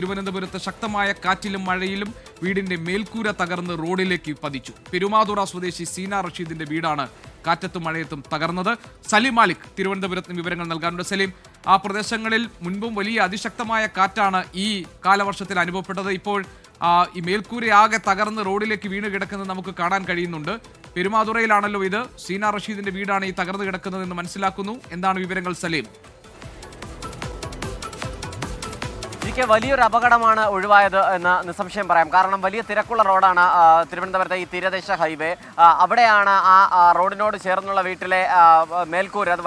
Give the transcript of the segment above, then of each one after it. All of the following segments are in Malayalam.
തിരുവനന്തപുരത്ത് ശക്തമായ കാറ്റിലും മഴയിലും വീടിന്റെ മേൽക്കൂര തകർന്ന് റോഡിലേക്ക് പതിച്ചു. പെരുമാതുറ സ്വദേശി സീന റഷീദിന്റെ വീടാണ് കാറ്റത്തും മഴയത്തും തകർന്നത്. സലീം മാലിക് തിരുവനന്തപുരത്ത് വിവരങ്ങൾ നൽകാറുണ്ട്. സലീം, ആ പ്രദേശങ്ങളിൽ മുൻപും വലിയ അതിശക്തമായ കാറ്റാണ് ഈ കാലവർഷത്തിൽ അനുഭവപ്പെട്ടത്. ഇപ്പോൾ ഈ മേൽക്കൂരയാകെ തകർന്ന് റോഡിലേക്ക് വീണ് കിടക്കുന്നത് നമുക്ക് കാണാൻ കഴിയുന്നുണ്ട്. പെരുമാതുറയിലാണല്ലോ ഇത്. സീന റഷീദിന്റെ വീടാണ് ഈ തകർന്നു കിടക്കുന്നതെന്ന് മനസ്സിലാക്കുന്നു. എന്താണ് വിവരങ്ങൾ സലീം? വലിയൊരു അപകടമാണ് ഒഴിവായത് എന്ന് നിസ്സംശയം പറയാം. കാരണം വലിയ തിരക്കുള്ള റോഡാണ് തിരുവനന്തപുരത്തെ ഈ തീരദേശ ഹൈവേ. അവിടെയാണ് ആ റോഡിനോട് ചേർന്നുള്ള വീട്ടിലെ മേൽക്കൂര. അത്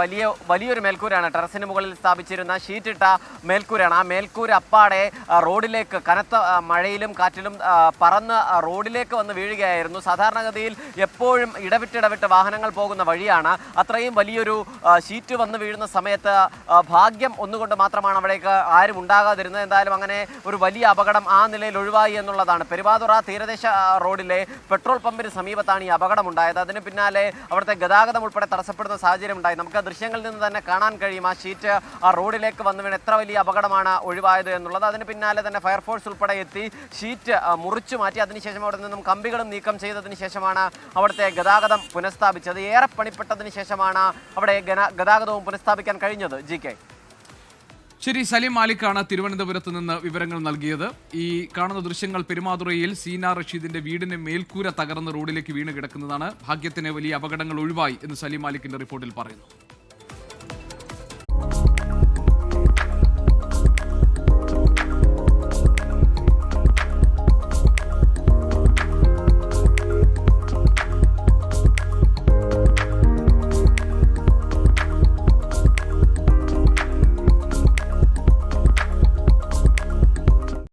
വലിയൊരു മേൽക്കൂരാണ്. ടെറസിന് മുകളിൽ സ്ഥാപിച്ചിരുന്ന ഷീറ്റിട്ട മേൽക്കൂരാണ്. ആ മേൽക്കൂര അപ്പാടെ റോഡിലേക്ക് കനത്ത മഴയിലും കാറ്റിലും പറന്ന് റോഡിലേക്ക് വന്ന് വീഴുകയായിരുന്നു. സാധാരണഗതിയിൽ എപ്പോഴും ഇടവിട്ട് വാഹനങ്ങൾ പോകുന്ന വഴിയാണ്. അത്രയും വലിയൊരു ഷീറ്റ് വന്ന് വീഴുന്ന സമയത്ത് ഭാഗ്യം ഒന്നുകൊണ്ട് മാത്രമാണ് അവിടേക്ക് ആരും ഉണ്ടാകാതിരുന്നത്. എന്തായാലും അങ്ങനെ ഒരു വലിയ അപകടം ആ നിലയിൽ ഒഴിവായി എന്നുള്ളതാണ്. പെരുമാതുറ തീരദേശ റോഡിലെ പെട്രോൾ പമ്പിന് സമീപത്താണ് ഈ അപകടം ഉണ്ടായത്. അതിന് പിന്നാലെ അവിടുത്തെ ഗതാഗതം ഉൾപ്പെടെ തടസ്സപ്പെടുന്ന സാഹചര്യം ഉണ്ടായി. നമുക്ക് ദൃശ്യങ്ങളിൽ നിന്ന് തന്നെ കാണാൻ കഴിയും ആ ഷീറ്റ് ആ റോഡിലേക്ക് വന്നു വീണ് എത്ര വലിയ അപകടമാണ് ഒഴിവായത് എന്നുള്ളത്. അതിന് പിന്നാലെ തന്നെ ഫയർഫോഴ്സ് ഉൾപ്പെടെ എത്തി ഷീറ്റ് മുറിച്ചു മാറ്റി. അതിനുശേഷം അവിടെ നിന്നും കമ്പികളും നീക്കം ചെയ്തതിന് ശേഷമാണ് അവിടുത്തെ ഗതാഗതം പുനഃസ്ഥാപിച്ചത്. ഏറെ പണിപ്പെട്ടതിന് ശേഷമാണ് അവിടെ ഗതാഗതവും പുനഃസ്ഥാപിക്കാൻ കഴിഞ്ഞത്. GK. ശരി, സലീം മാലിക്കാണ് തിരുവനന്തപുരത്ത് നിന്ന് വിവരങ്ങൾ നൽകിയത്. ഈ കാണുന്ന ദൃശ്യങ്ങൾ പെരുമാതുറയിൽ സീന റഷീദിന്റെ വീടിന് മേൽക്കൂര തകർന്ന് റോഡിലേക്ക് വീണ് കിടക്കുന്നതാണ്. ഭാഗ്യത്തിന് വലിയ അപകടങ്ങൾ ഒഴിവായി എന്ന് സലീം മാലിക്കിന്റെ റിപ്പോർട്ടിൽ പറയുന്നു.